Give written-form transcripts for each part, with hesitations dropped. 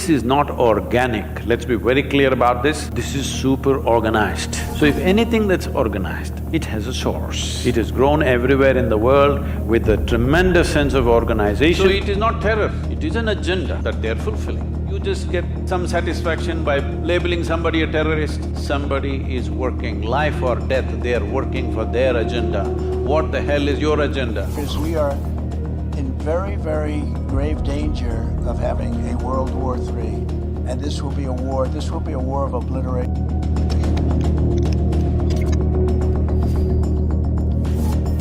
this is not organic, let's be very clear about this, this is super organized. So if anything that's organized, it has a source. It has grown everywhere in the world with a tremendous sense of organization. So it is not terror, it is an agenda that they're fulfilling. You just get some satisfaction by labeling somebody a terrorist. Somebody is working life or death, they are working for their agenda. What the hell is your agenda? Because we are in very, very grave danger of having a World War III. And this will be a war of obliteration.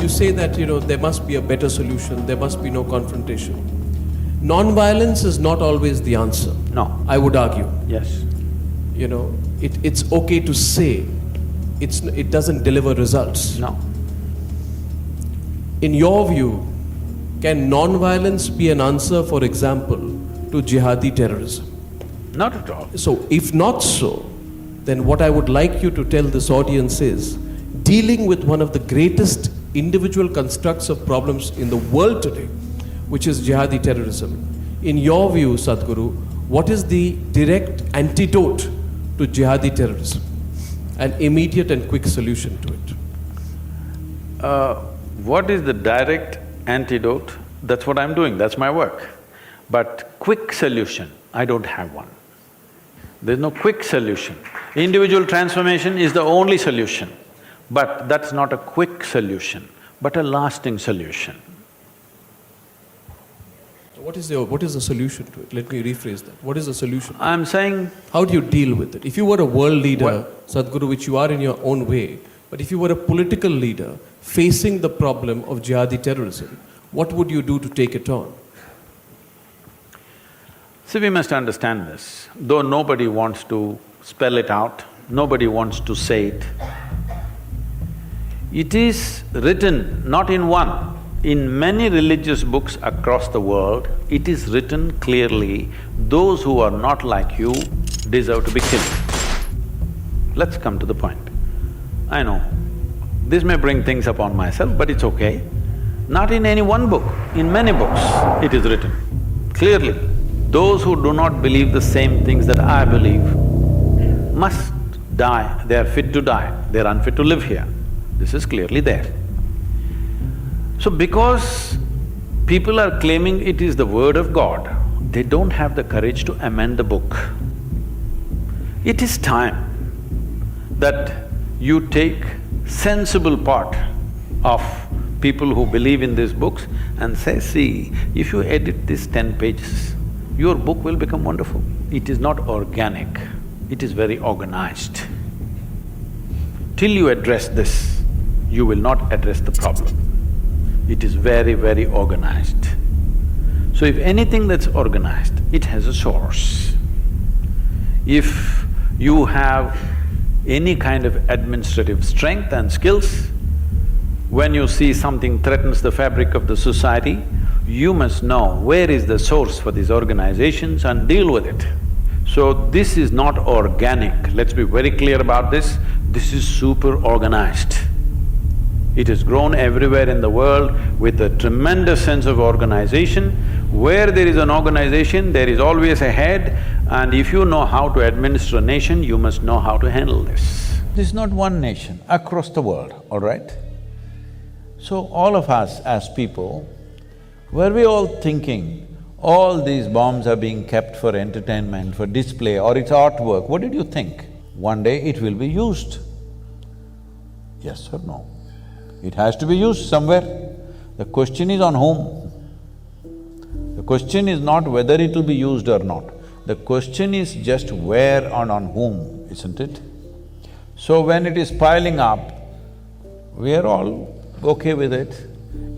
You say that, there must be a better solution, there must be no confrontation. Non-violence is not always the answer. No. I would argue. Yes. It's okay to say, it doesn't deliver results. No. In your view, can non-violence be an answer, for example, to jihadi terrorism? Not at all. So, if not so, then what I would like you to tell this audience is, dealing with one of the greatest individual constructs of problems in the world today, which is jihadi terrorism. In your view, Sadhguru, what is the direct antidote to jihadi terrorism? An immediate and quick solution to it. What is the direct antidote? That's what I'm doing, that's my work. But quick solution, I don't have one. There's no quick solution. Individual transformation is the only solution, but that's not a quick solution, but a lasting solution. What is the solution to it? Let me rephrase that. What is the solution? I'm saying… How do you deal with it? If you were a world leader, Sadhguru, which you are in your own way, but if you were a political leader facing the problem of jihadi terrorism, what would you do to take it on? See, we must understand this, though nobody wants to spell it out, nobody wants to say it. It is written not in one, in many religious books across the world, it is written clearly, those who are not like you deserve to be killed. Let's come to the point. I know, this may bring things upon myself, but it's okay. Not in any one book, in many books it is written clearly. Those who do not believe the same things that I believe must die, they are fit to die, they are unfit to live here. This is clearly there. So because people are claiming it is the word of God, they don't have the courage to amend the book. It is time that you take sensible part of people who believe in these books and say, see, if you edit these 10 pages, your book will become wonderful. It is not organic, it is very organized. Till you address this, you will not address the problem. It is very, very organized. So if anything that's organized, it has a source. If you have any kind of administrative strength and skills, when you see something threatens the fabric of the society, you must know where is the source for these organizations and deal with it. So this is not organic, let's be very clear about this, this is super organized. It has grown everywhere in the world with a tremendous sense of organization. Where there is an organization, there is always a head, and if you know how to administer a nation, you must know how to handle this. This is not one nation, across the world, all right? So all of us as people, were we all thinking, all these bombs are being kept for entertainment, for display, or it's artwork, what did you think? One day it will be used. Yes or no? It has to be used somewhere. The question is on whom. The question is not whether it will be used or not. The question is just where and on whom, isn't it? So when it is piling up, we are all okay with it.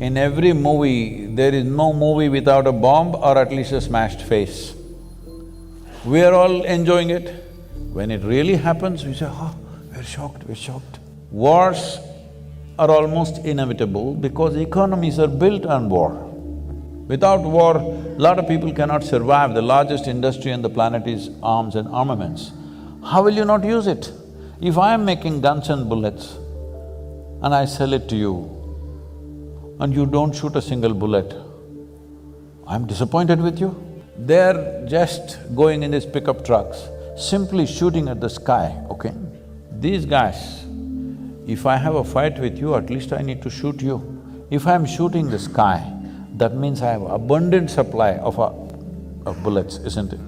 In every movie, there is no movie without a bomb or at least a smashed face. We are all enjoying it. When it really happens, we say, oh, we're shocked. Wars are almost inevitable because economies are built on war. Without war, a lot of people cannot survive. The largest industry on the planet is arms and armaments. How will you not use it? If I am making guns and bullets and I sell it to you and you don't shoot a single bullet, I'm disappointed with you. They're just going in these pickup trucks, simply shooting at the sky, okay? These guys, if I have a fight with you, at least I need to shoot you. If I'm shooting the sky, that means I have abundant supply of bullets, isn't it?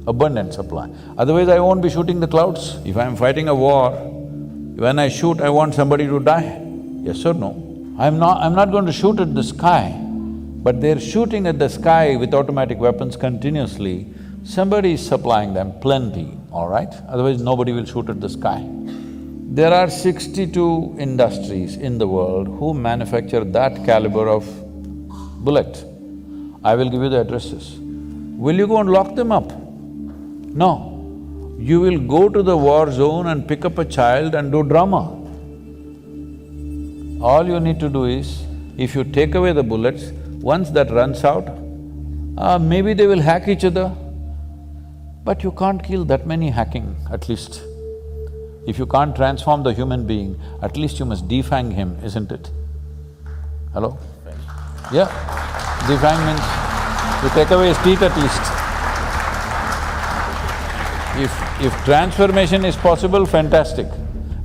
Abundant supply. Otherwise I won't be shooting the clouds. If I'm fighting a war, when I shoot, I want somebody to die. Yes or no? I'm not going to shoot at the sky, but they're shooting at the sky with automatic weapons continuously. Somebody is supplying them plenty, all right? Otherwise nobody will shoot at the sky. There are 62 industries in the world who manufacture that caliber of bullet. I will give you the addresses. Will you go and lock them up? No. You will go to the war zone and pick up a child and do drama. All you need to do is, if you take away the bullets, once that runs out, maybe they will hack each other, but you can't kill that many hacking, at least. If you can't transform the human being, at least you must defang him, isn't it? Hello? Yeah, defang means you take away his teeth at least. If transformation is possible, fantastic.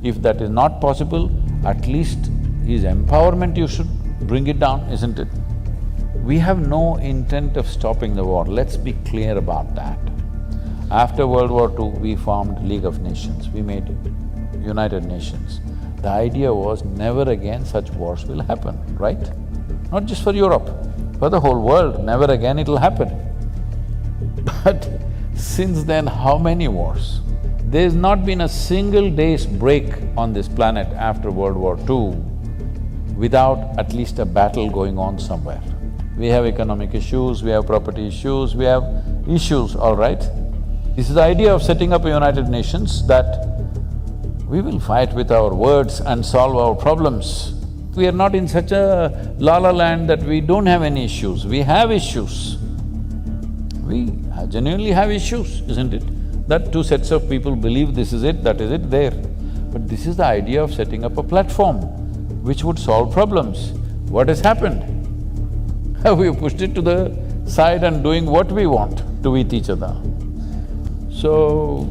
If that is not possible, at least his empowerment you should bring it down, isn't it? We have no intent of stopping the war, let's be clear about that. After World War II, we formed League of Nations, we made United Nations. The idea was never again such wars will happen, right? Not just for Europe, for the whole world, never again it'll happen. But since then, how many wars? There's not been a single day's break on this planet after World War II without at least a battle going on somewhere. We have economic issues, we have property issues, we have issues, all right? This is the idea of setting up a United Nations, that we will fight with our words and solve our problems. We are not in such a la-la land that we don't have any issues, we have issues. We genuinely have issues, isn't it? That two sets of people believe this is it, that is it, there. But this is the idea of setting up a platform which would solve problems. What has happened? We have pushed it to the side and doing what we want to with each other. So,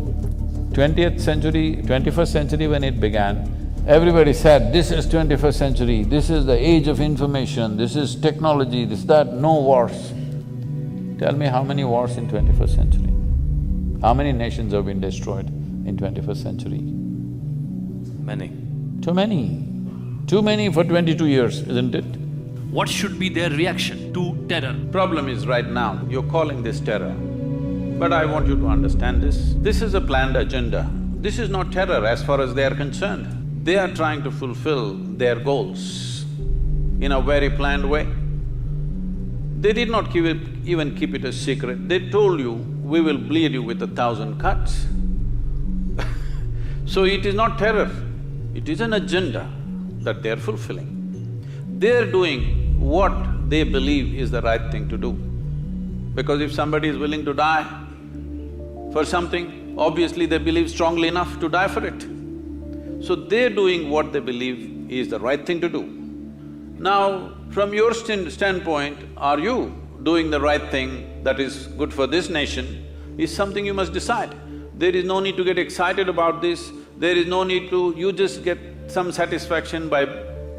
20th century, 21st century when it began, everybody said, this is 21st century, this is the age of information, this is technology, this, that, no wars. Tell me how many wars in 21st century? How many nations have been destroyed in 21st century? Many. Too many. Too many for 22 years, isn't it? What should be their reaction to terror? Problem is right now, you're calling this terror. But I want you to understand this. This is a planned agenda. This is not terror as far as they are concerned. They are trying to fulfill their goals in a very planned way. They did not even keep it a secret. They told you, we will bleed you with 1,000 cuts. So it is not terror, it is an agenda that they're fulfilling. They're doing what they believe is the right thing to do. Because if somebody is willing to die for something, obviously they believe strongly enough to die for it. So they're doing what they believe is the right thing to do. Now, from your standpoint, are you doing the right thing that is good for this nation is something you must decide. There is no need to get excited about this, there is no need to… you just get some satisfaction by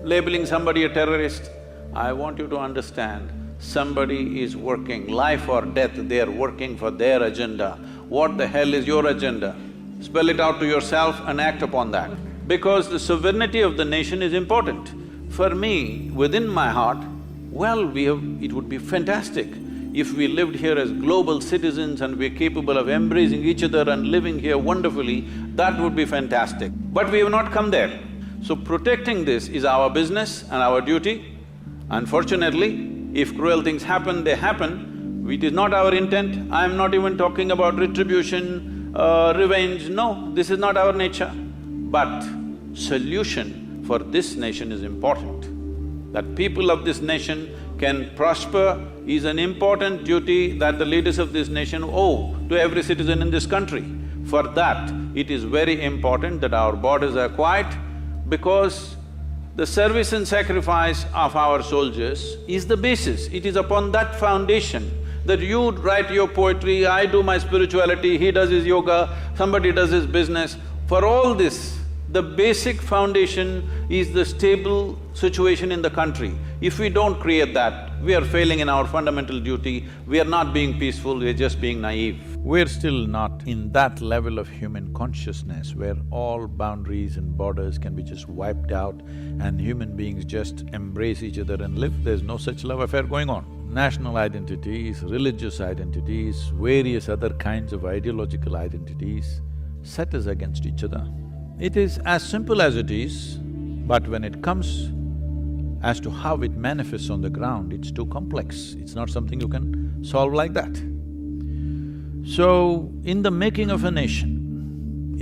labeling somebody a terrorist. I want you to understand, somebody is working, life or death, they are working for their agenda. What the hell is your agenda? Spell it out to yourself and act upon that. Because the sovereignty of the nation is important. For me, within my heart, well, it would be fantastic if we lived here as global citizens and we're capable of embracing each other and living here wonderfully, that would be fantastic. But we have not come there. So protecting this is our business and our duty. Unfortunately, if cruel things happen, they happen. It is not our intent. I am not even talking about retribution, revenge, no, this is not our nature. But solution for this nation is important. That people of this nation can prosper is an important duty that the leaders of this nation owe to every citizen in this country. For that, it is very important that our borders are quiet, because the service and sacrifice of our soldiers is the basis. It is upon that foundation that you write your poetry, I do my spirituality, he does his yoga, somebody does his business. For all this, the basic foundation is the stable situation in the country. If we don't create that, we are failing in our fundamental duty, we are not being peaceful, we are just being naive. We're still not in that level of human consciousness where all boundaries and borders can be just wiped out and human beings just embrace each other and live. There's no such love affair going on. National identities, religious identities, various other kinds of ideological identities set us against each other. It is as simple as it is, but when it comes as to how it manifests on the ground, it's too complex. It's not something you can solve like that. So, in the making of a nation,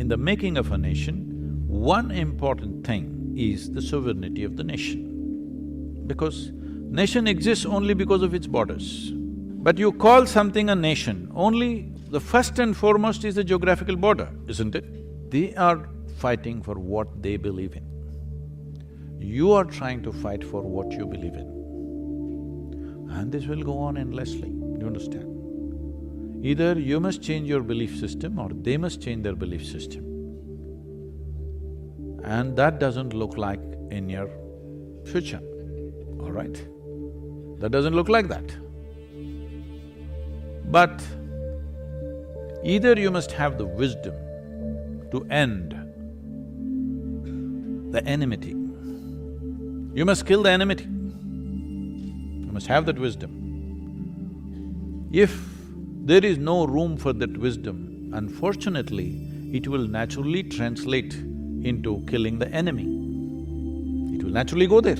one important thing is the sovereignty of the nation. Because nation exists only because of its borders. But you call something a nation, only the first and foremost is the geographical border, isn't it? They are fighting for what they believe in. You are trying to fight for what you believe in. And this will go on endlessly, you understand? Either you must change your belief system or they must change their belief system. And that doesn't look like in your future, all right? That doesn't look like that. But either you must have the wisdom to end the enmity. You must kill the enmity. You must have that wisdom. If there is no room for that wisdom, unfortunately, it will naturally translate into killing the enemy. It will naturally go there.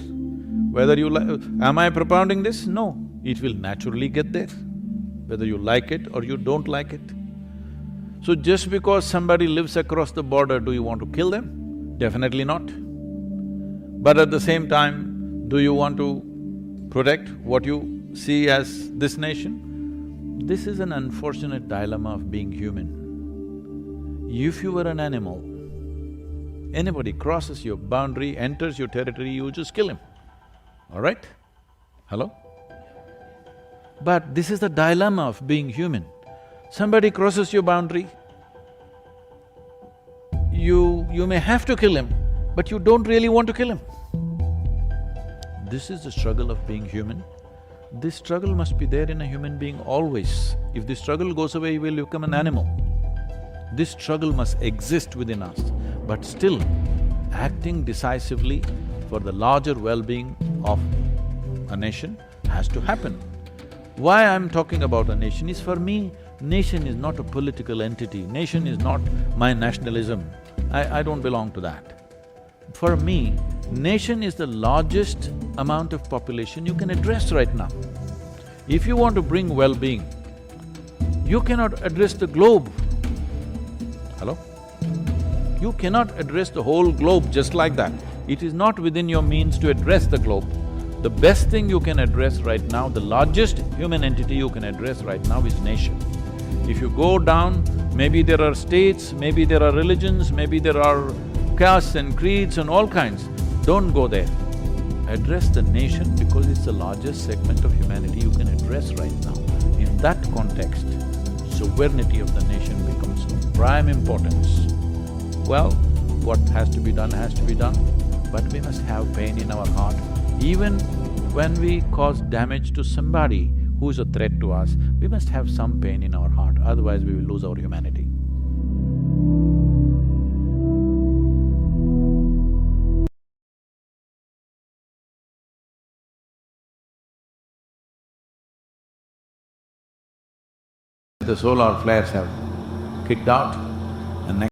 Whether you am I propounding this? No, it will naturally get there, whether you like it or you don't like it. So just because somebody lives across the border, do you want to kill them? Definitely not. But at the same time, do you want to protect what you see as this nation? This is an unfortunate dilemma of being human. If you were an animal, anybody crosses your boundary, enters your territory, you just kill him, all right? Hello? But this is the dilemma of being human. Somebody crosses your boundary, you may have to kill him, but you don't really want to kill him. This is the struggle of being human. This struggle must be there in a human being always. If this struggle goes away, you will become an animal. This struggle must exist within us, but still acting decisively for the larger well-being of a nation has to happen. Why I'm talking about a nation is, for me, nation is not a political entity, nation is not my nationalism. I don't belong to that. For me, nation is the largest amount of population you can address right now. If you want to bring well-being, you cannot address the globe. Hello? You cannot address the whole globe just like that. It is not within your means to address the globe. The best thing you can address right now, the largest human entity you can address right now is nation. If you go down, maybe there are states, maybe there are religions, maybe there are castes and creeds and all kinds. Don't go there. Address the nation because it's the largest segment of humanity you can address right now. In that context, sovereignty of the nation becomes of prime importance. Well, what has to be done, but we must have pain in our heart. Even when we cause damage to somebody who is a threat to us, we must have some pain in our heart, otherwise we will lose our humanity. The solar flares have kicked out, and next